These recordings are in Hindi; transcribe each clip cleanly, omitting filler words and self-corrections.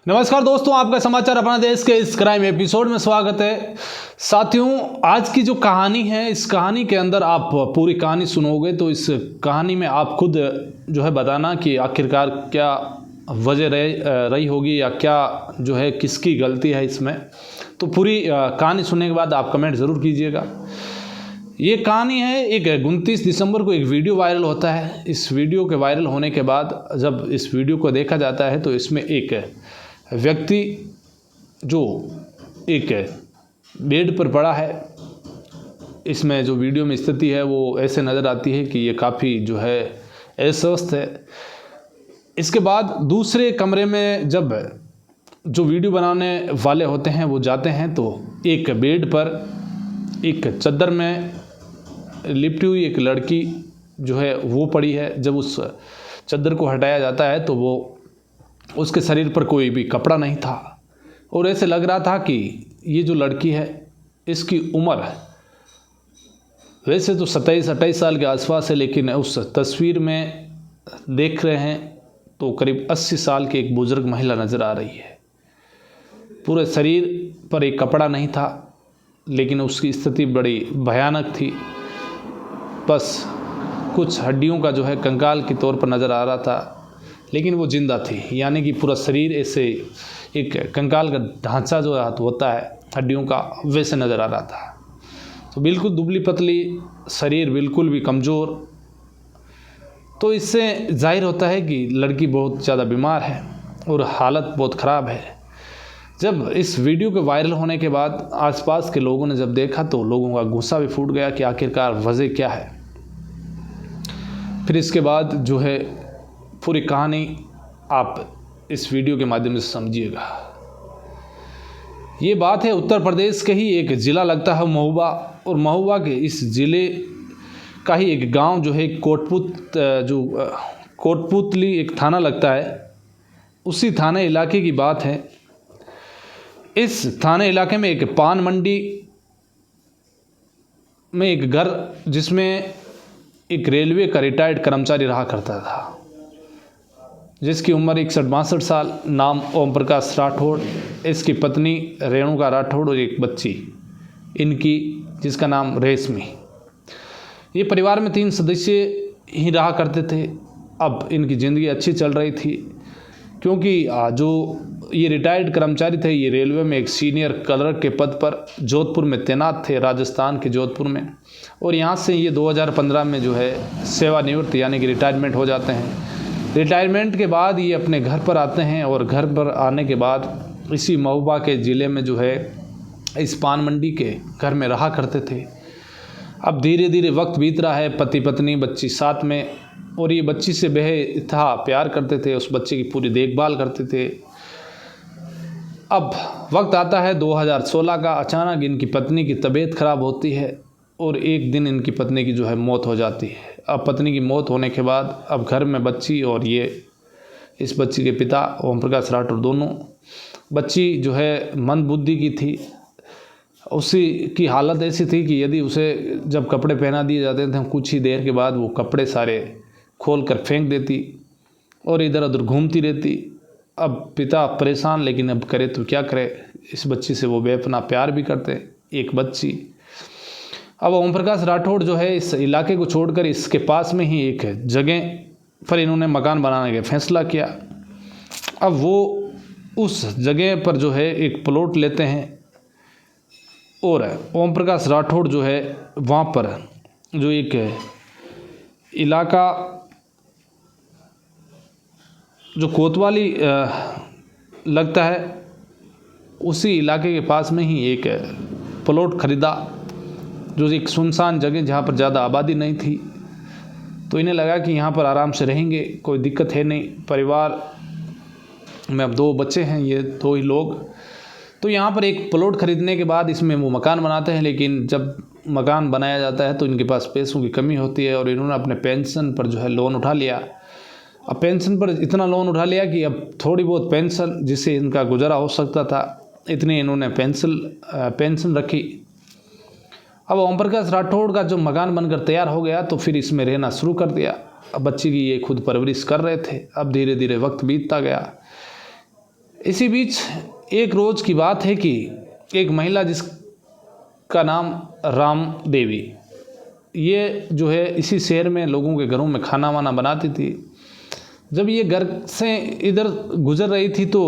नमस्कार दोस्तों, आपका समाचार अपना देश के इस क्राइम एपिसोड में स्वागत है। साथियों, आज की जो कहानी है, इस कहानी के अंदर आप पूरी कहानी सुनोगे तो इस कहानी में आप खुद जो है बताना कि आखिरकार क्या वजह रही होगी या क्या जो है किसकी गलती है इसमें। तो पूरी कहानी सुनने के बाद आप कमेंट ज़रूर कीजिएगा। ये कहानी है, एक 29 दिसंबर को एक वीडियो वायरल होता है। इस वीडियो के वायरल होने के बाद जब इस वीडियो को देखा जाता है तो इसमें एक व्यक्ति जो एक बेड पर पड़ा है, इसमें जो वीडियो में स्थिति है वो ऐसे नज़र आती है कि ये काफ़ी जो है अस्वस्थ है। इसके बाद दूसरे कमरे में जब जो वीडियो बनाने वाले होते हैं वो जाते हैं तो एक बेड पर एक चादर में लिपटी हुई एक लड़की जो है वो पड़ी है। जब उस चादर को हटाया जाता है तो वो उसके शरीर पर कोई भी कपड़ा नहीं था और ऐसे लग रहा था कि ये जो लड़की है इसकी उम्र वैसे तो 27-28 साल के आसपास है, लेकिन उस तस्वीर में देख रहे हैं तो करीब 80 साल की एक बुजुर्ग महिला नज़र आ रही है। पूरे शरीर पर एक कपड़ा नहीं था, लेकिन उसकी स्थिति बड़ी भयानक थी। बस कुछ हड्डियों का जो है कंकाल के तौर पर नज़र आ रहा था, लेकिन वो जिंदा थी। यानी कि पूरा शरीर ऐसे एक कंकाल का ढांचा जो होता है हड्डियों का, वैसे नज़र आ रहा था। तो बिल्कुल दुबली पतली शरीर, बिल्कुल भी कमज़ोर। तो इससे जाहिर होता है कि लड़की बहुत ज़्यादा बीमार है और हालत बहुत ख़राब है। जब इस वीडियो के वायरल होने के बाद आसपास के लोगों ने जब देखा तो लोगों का गुस्सा भी फूट गया कि आखिरकार वजह क्या है। फिर इसके बाद जो है पूरी कहानी आप इस वीडियो के माध्यम से समझिएगा। ये बात है उत्तर प्रदेश के ही एक ज़िला लगता है महुआ, और महुआ के इस ज़िले का ही एक गांव जो है कोटपुतली एक थाना लगता है, उसी थाने इलाके की बात है। इस थाने इलाके में एक पान मंडी में एक घर, जिसमें एक रेलवे का रिटायर्ड कर्मचारी रहा करता था, जिसकी उम्र 61-62 साल, नाम ओम प्रकाश राठौड़, इसकी पत्नी रेणुका राठौड़ और एक बच्ची इनकी, जिसका नाम रेशमी। ये परिवार में 3 सदस्य ही रहा करते थे। अब इनकी ज़िंदगी अच्छी चल रही थी, क्योंकि जो ये रिटायर्ड कर्मचारी थे, ये रेलवे में एक सीनियर क्लर्क के पद पर जोधपुर में तैनात थे, राजस्थान के जोधपुर में। और यहाँ से ये 2015 में जो है सेवानिवृत्त यानी कि रिटायरमेंट हो जाते हैं। रिटायरमेंट के बाद ये अपने घर पर आते हैं और घर पर आने के बाद इसी महुआ के ज़िले में जो है इस पान मंडी के घर में रहा करते थे। अब धीरे धीरे वक्त बीत रहा है, पति पत्नी बच्ची साथ में, और ये बच्ची से बेहद प्यार करते थे, उस बच्चे की पूरी देखभाल करते थे। अब वक्त आता है 2016 का। अचानक इनकी पत्नी की तबीयत खराब होती है और एक दिन इनकी पत्नी की जो है मौत हो जाती है। अब पत्नी की मौत होने के बाद अब घर में बच्ची और ये इस बच्ची के पिता ओम प्रकाश राठौड़ दोनों। बच्ची जो है मंद बुद्धि की थी, उसी की हालत ऐसी थी कि यदि उसे जब कपड़े पहना दिए जाते थे, कुछ ही देर के बाद वो कपड़े सारे खोल कर फेंक देती और इधर उधर घूमती रहती। अब पिता परेशान, लेकिन अब करे तो क्या करे, इस बच्ची से वो बेपनाह प्यार भी करते, एक बच्ची। अब ओम प्रकाश राठौड़ जो है इस इलाके को छोड़कर इसके पास में ही एक जगह पर इन्होंने मकान बनाने का फैसला किया। अब वो उस जगह पर जो है एक प्लॉट लेते हैं और ओम प्रकाश राठौड़ जो है वहाँ पर जो एक इलाका जो कोतवाली लगता है, उसी इलाके के पास में ही एक प्लॉट खरीदा, जो एक सुनसान जगह जहाँ पर ज़्यादा आबादी नहीं थी। तो इन्हें लगा कि यहाँ पर आराम से रहेंगे, कोई दिक्कत है नहीं। परिवार में अब 2 बच्चे हैं, ये 2 ही लोग। तो यहाँ पर एक प्लॉट खरीदने के बाद इसमें वो मकान बनाते हैं, लेकिन जब मकान बनाया जाता है तो इनके पास पैसों की कमी होती है और इन्होंने अपने पेंशन पर जो है लोन उठा लिया। अब पेंशन पर इतना लोन उठा लिया कि अब थोड़ी बहुत पेंशन जिससे इनका गुजारा हो सकता था, इतनी इन्होंने पेंशन रखी। अब ओम प्रकाश राठौड़ का जो मकान बनकर तैयार हो गया तो फिर इसमें रहना शुरू कर दिया। अब बच्ची की ये खुद परवरिश कर रहे थे। अब धीरे धीरे वक्त बीतता गया। इसी बीच एक रोज़ की बात है कि एक महिला जिसका नाम राम देवी, ये जो है इसी शहर में लोगों के घरों में खाना वाना बनाती थी। जब ये घर से इधर गुजर रही थी तो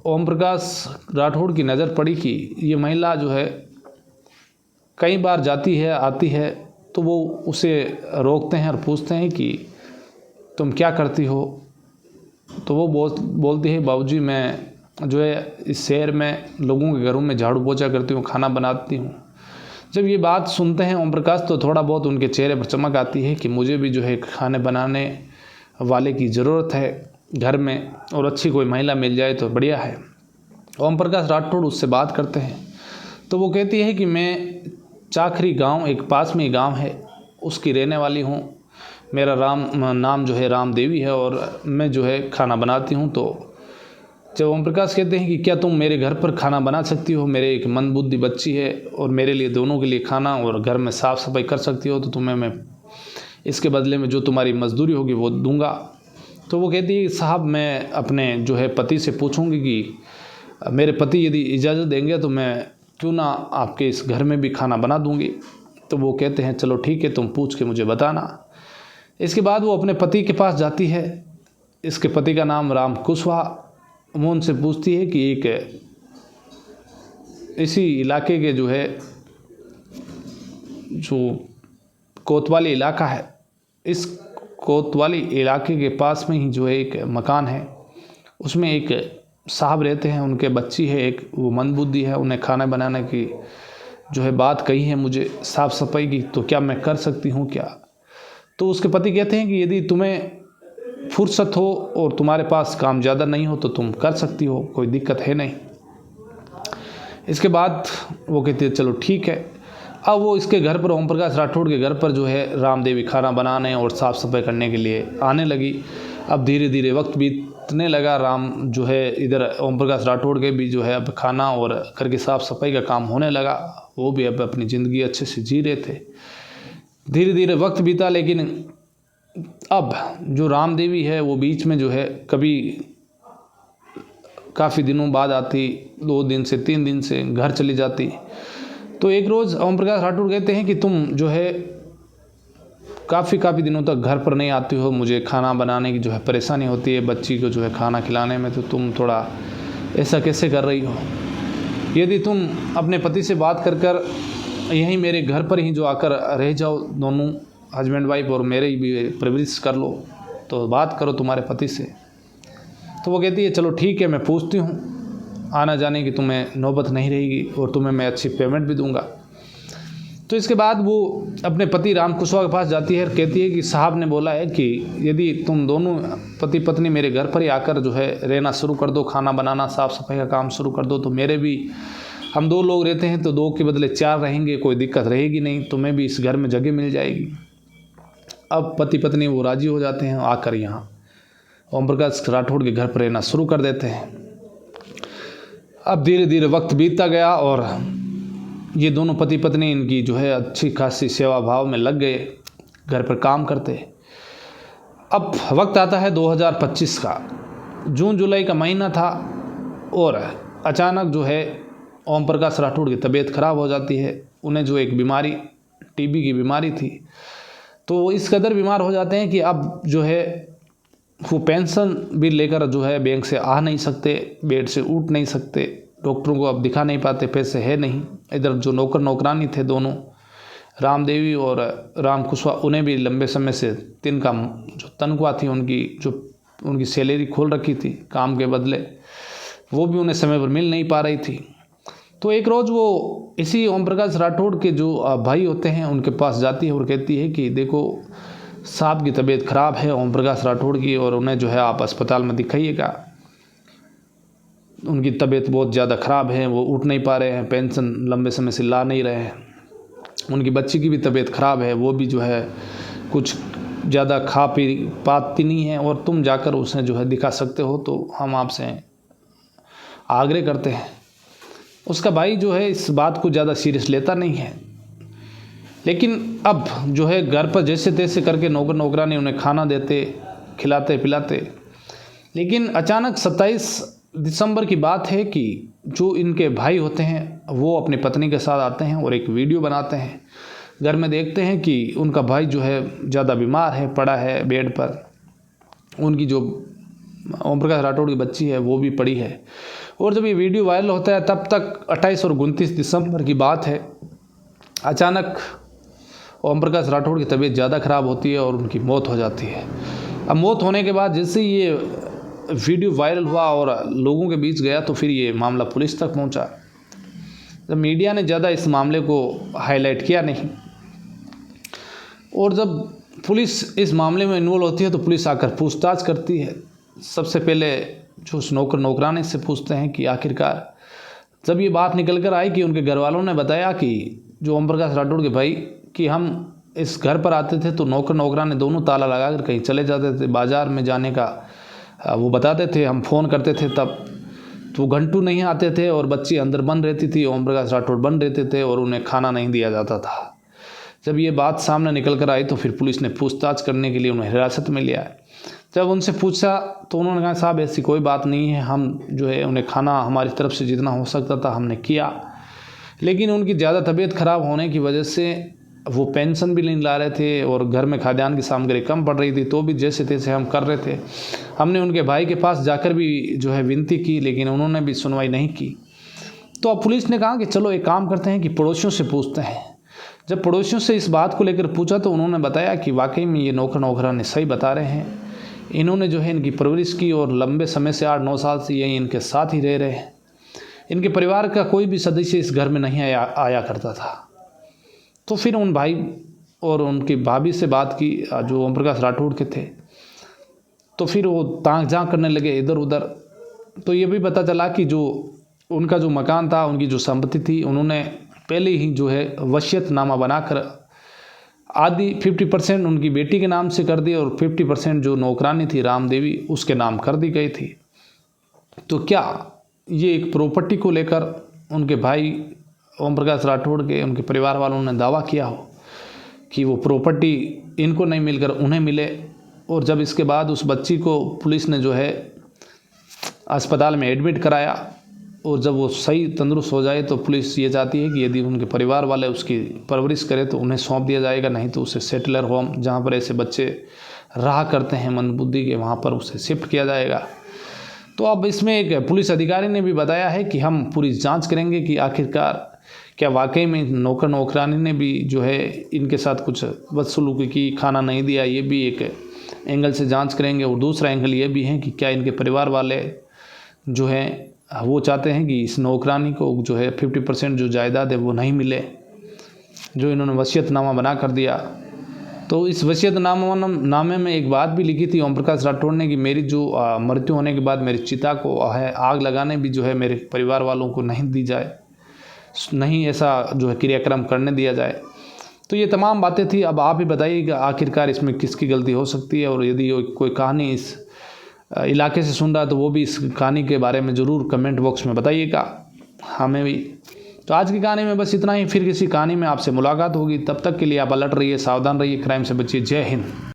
ओम प्रकाश राठौड़ की नज़र पड़ी कि ये महिला जो है कई बार जाती है आती है, तो वो उसे रोकते हैं और पूछते हैं कि तुम क्या करती हो। तो वो बोलती है बाबूजी मैं जो है इस शहर में लोगों के घरों में झाड़ू पोछा करती हूँ, खाना बनाती हूँ। जब ये बात सुनते हैं ओम प्रकाश तो थोड़ा बहुत उनके चेहरे पर चमक आती है कि मुझे भी जो है खाने बनाने वाले की ज़रूरत है घर में, और अच्छी कोई महिला मिल जाए तो बढ़िया है। ओम प्रकाश राठौड़ उससे बात करते हैं तो वो कहती है कि मैं चाखरी गांव, एक पास में ही गांव है, उसकी रहने वाली हूँ। मेरा नाम जो है राम देवी है और मैं जो है खाना बनाती हूँ। तो जब ओम प्रकाश कहते हैं कि क्या तुम मेरे घर पर खाना बना सकती हो, मेरे एक मंदबुद्धि बच्ची है और मेरे लिए, दोनों के लिए खाना और घर में साफ़ सफाई कर सकती हो, तो तुम्हें मैं इसके बदले में जो तुम्हारी मजदूरी होगी वो दूंगा। तो वो कहती है साहब मैं अपने जो है पति से पूछूंगी कि मेरे पति यदि इजाज़त देंगे तो मैं क्यों ना आपके इस घर में भी खाना बना दूंगी। तो वो कहते हैं चलो ठीक है, तुम पूछ के मुझे बताना। इसके बाद वो अपने पति के पास जाती है। इसके पति का नाम राम कुशवाहा। वो उनसे पूछती है कि एक इसी इलाके के जो है जो कोतवाली इलाका है, इस कोतवाली इलाके के पास में ही जो है एक मकान है, उसमें एक साहब रहते हैं, उनके बच्ची है एक, वो मंदबुद्धि है, उन्हें खाना बनाने की जो है बात कही है मुझे, साफ़ सफाई की, तो क्या मैं कर सकती हूँ क्या। तो उसके पति कहते हैं कि यदि तुम्हें फुर्सत हो और तुम्हारे पास काम ज़्यादा नहीं हो तो तुम कर सकती हो, कोई दिक्कत है नहीं। इसके बाद वो कहती है चलो ठीक है। अब वो इसके घर पर, ओम प्रकाश राठौड़ के घर पर जो है राम देवी खाना बनाने और साफ़ सफाई करने के लिए आने लगी। अब धीरे धीरे वक्त बीतने लगा। राम जो है इधर ओम प्रकाश राठौड़ के भी जो है अब खाना और घर की साफ़ सफाई का काम होने लगा। वो भी अब अपनी ज़िंदगी अच्छे से जी रहे थे। धीरे धीरे वक्त बीता, लेकिन अब जो राम देवी है वो बीच में जो है कभी काफ़ी दिनों बाद आती, 2 दिन से 3 दिन से घर चली जाती। तो एक रोज़ ओम प्रकाश राठौड़ कहते हैं कि तुम जो है काफ़ी दिनों तक घर पर नहीं आती हो, मुझे खाना बनाने की जो है परेशानी होती है, बच्ची को जो है खाना खिलाने में, तो तुम थोड़ा ऐसा कैसे कर रही हो। यदि तुम अपने पति से बात कर यहीं मेरे घर पर ही जो आकर रह जाओ, दोनों हस्बैंड वाइफ, और मेरे भी परवरिश कर लो, तो बात करो तुम्हारे पति से। तो वो कहती है चलो ठीक है, मैं पूछती हूँ, आना जाने की तुम्हें नौबत नहीं रहेगी और तुम्हें मैं अच्छी पेमेंट भी दूंगा। तो इसके बाद वो अपने पति राम कुशवाहा के पास जाती है और कहती है कि साहब ने बोला है कि यदि तुम दोनों पति पत्नी मेरे घर पर ही आकर जो है रहना शुरू कर दो, खाना बनाना साफ़ सफाई का काम शुरू कर दो, तो मेरे भी, हम 2 लोग रहते हैं तो 2 के बदले 4 रहेंगे, कोई दिक्कत रहेगी नहीं, तुम्हें भी इस घर में जगह मिल जाएगी। अब पति पत्नी वो राज़ी हो जाते हैं, आकर यहाँ ओम प्रकाश राठौड़ के घर पर रहना शुरू कर देते हैं। अब धीरे धीरे वक्त बीतता गया और ये दोनों पति पत्नी इनकी जो है अच्छी खासी सेवा भाव में लग गए, घर पर काम करते। अब वक्त आता है 2025 का, जून जुलाई का महीना था और अचानक जो है ओम प्रकाश राठौड़ की तबीयत खराब हो जाती है। उन्हें जो एक बीमारी, टीबी की बीमारी थी, तो वो इस कदर बीमार हो जाते हैं कि अब जो है वो पेंशन भी लेकर जो है बैंक से आ नहीं सकते, बेड से उठ नहीं सकते, डॉक्टरों को अब दिखा नहीं पाते, पैसे है नहीं। इधर जो नौकर नौकरानी थे दोनों, राम देवी और राम कुशवाहा, उन्हें भी लंबे समय से तिनका जो तनख्वाह थी उनकी, जो उनकी सैलरी खोल रखी थी काम के बदले, वो भी उन्हें समय पर मिल नहीं पा रही थी। तो एक रोज़ वो इसी ओम प्रकाश राठौड़ के जो भाई होते हैं उनके पास जाती है और कहती है कि देखो साहब की तबीयत ख़राब है ओम प्रकाश राठौड़ की, और उन्हें जो है आप अस्पताल में दिखाइएगा, उनकी तबीयत बहुत ज़्यादा ख़राब है, वो उठ नहीं पा रहे हैं, पेंशन लंबे समय से ला नहीं रहे हैं, उनकी बच्ची की भी तबीयत ख़राब है, वो भी जो है कुछ ज़्यादा खा पी पाती नहीं है, और तुम जाकर उसे जो है दिखा सकते हो, तो हम आपसे आग्रह करते हैं। उसका भाई जो है इस बात को ज़्यादा सीरियस लेता नहीं है, लेकिन अब जो है घर पर जैसे तैसे करके नौकर नौकरानी उन्हें खाना देते, खिलाते पिलाते। लेकिन अचानक 27 दिसंबर की बात है कि जो इनके भाई होते हैं वो अपनी पत्नी के साथ आते हैं और एक वीडियो बनाते हैं। घर में देखते हैं कि उनका भाई जो है ज़्यादा बीमार है, पड़ा है बेड पर। उनकी जो ओम प्रकाश राठौड़ की बच्ची है वो भी पड़ी है। और जब ये वीडियो वायरल होता है तब तक 28 और 29 दिसंबर की बात है, अचानक ओम प्रकाश राठौड़ की तबीयत ज़्यादा ख़राब होती है और उनकी मौत हो जाती है। अब मौत होने के बाद जैसे ये वीडियो वायरल हुआ और लोगों के बीच गया तो फिर ये मामला पुलिस तक पहुंचा। जब मीडिया ने ज़्यादा इस मामले को हाईलाइट किया नहीं, और जब पुलिस इस मामले में इन्वॉल्व होती है तो पुलिस आकर पूछताछ करती है। सबसे पहले जो उस नौकरानी से पूछते हैं कि आखिरकार जब ये बात निकल कर आई कि उनके घर वालों ने बताया कि जो ओम प्रकाश राठौड़ के भाई कि हम इस घर पर आते थे तो नौकरानी दोनों ताला लगाकर कहीं चले जाते थे, बाज़ार में जाने का वो बताते थे, हम फ़ोन करते थे तब तो घंटू नहीं आते थे और बच्ची अंदर बंद रहती थी, ओम प्रकाश राठौड़ बंद रहते थे और उन्हें खाना नहीं दिया जाता था। जब ये बात सामने निकल कर आई तो फिर पुलिस ने पूछताछ करने के लिए उन्हें हिरासत में लिया है। जब उनसे पूछा तो उन्होंने कहा साहब ऐसी कोई बात नहीं है, हम जो है उन्हें खाना हमारी तरफ से जितना हो सकता था हमने किया, लेकिन उनकी ज़्यादा तबीयत ख़राब होने की वजह से वो पेंशन भी नहीं ला रहे थे और घर में खाद्यान्न की सामग्री कम पड़ रही थी, तो भी जैसे तैसे हम कर रहे थे। हमने उनके भाई के पास जाकर भी जो है विनती की लेकिन उन्होंने भी सुनवाई नहीं की। तो अब पुलिस ने कहा कि चलो एक काम करते हैं कि पड़ोसियों से पूछते हैं। जब पड़ोसियों से इस बात को लेकर पूछा तो उन्होंने बताया कि वाकई में ये नौकरानी सही बता रहे हैं, इन्होंने जो है इनकी परवरिश की और लंबे समय से 8-9 साल से ये इनके साथ ही रह रहे हैं। इनके परिवार का कोई भी सदस्य इस घर में नहीं आया करता था। तो फिर उन भाई और उनकी भाभी से बात की जो ओम प्रकाश राठौड़ के थे, तो फिर वो ताक झाँक करने लगे इधर उधर। तो ये भी पता चला कि जो उनका जो मकान था, उनकी जो संपत्ति थी, उन्होंने पहले ही जो है वसीयतनामा बनाकर आधी 50% उनकी बेटी के नाम से कर दी और 50% जो नौकरानी थी राम देवी उसके नाम कर दी गई थी। तो क्या ये एक प्रॉपर्टी को लेकर उनके भाई ओम प्रकाश राठौड़ के उनके परिवार वालों ने दावा किया हो कि वो प्रॉपर्टी इनको नहीं मिलकर उन्हें मिले, और जब इसके बाद उस बच्ची को पुलिस ने जो है अस्पताल में एडमिट कराया और जब वो सही तंदुरुस्त हो जाए तो पुलिस ये चाहती है कि यदि उनके परिवार वाले उसकी परवरिश करें तो उन्हें सौंप दिया जाएगा, नहीं तो उसे सेटलर होम जहाँ पर ऐसे बच्चे रहा करते हैं मंदबुद्धि के, वहाँ पर उसे शिफ्ट किया जाएगा। तो अब इसमें एक पुलिस अधिकारी ने भी बताया है कि हम पूरी जांच करेंगे कि आखिरकार क्या वाकई में नौकरानी ने भी जो है इनके साथ कुछ बदसलूकी की, खाना नहीं दिया, ये भी एक एंगल से जांच करेंगे। और दूसरा एंगल ये भी है कि क्या इनके परिवार वाले जो हैं वो चाहते हैं कि इस नौकरानी को जो है 50% जो जायदाद है वो नहीं मिले, जो इन्होंने वसीयतनामा बना कर दिया। तो इस वसीयतनामे में एक बात भी लिखी थी ओम प्रकाश राठौड़ ने कि मेरी जो मृत्यु होने के बाद मेरी चिता को है आग लगाने भी जो है मेरे परिवार वालों को नहीं दी जाए, नहीं ऐसा जो है क्रियाक्रम करने दिया जाए। तो ये तमाम बातें थी। अब आप ही बताइएगा आखिरकार इसमें किसकी गलती हो सकती है, और यदि कोई कहानी इस इलाके से सुन रहा है तो वो भी इस कहानी के बारे में ज़रूर कमेंट बॉक्स में बताइएगा हमें भी। तो आज की कहानी में बस इतना ही, फिर किसी कहानी में आपसे मुलाकात होगी। तब तक के लिए आप अलर्ट रहिए, सावधान रहिए, क्राइम से बचिए। जय हिंद।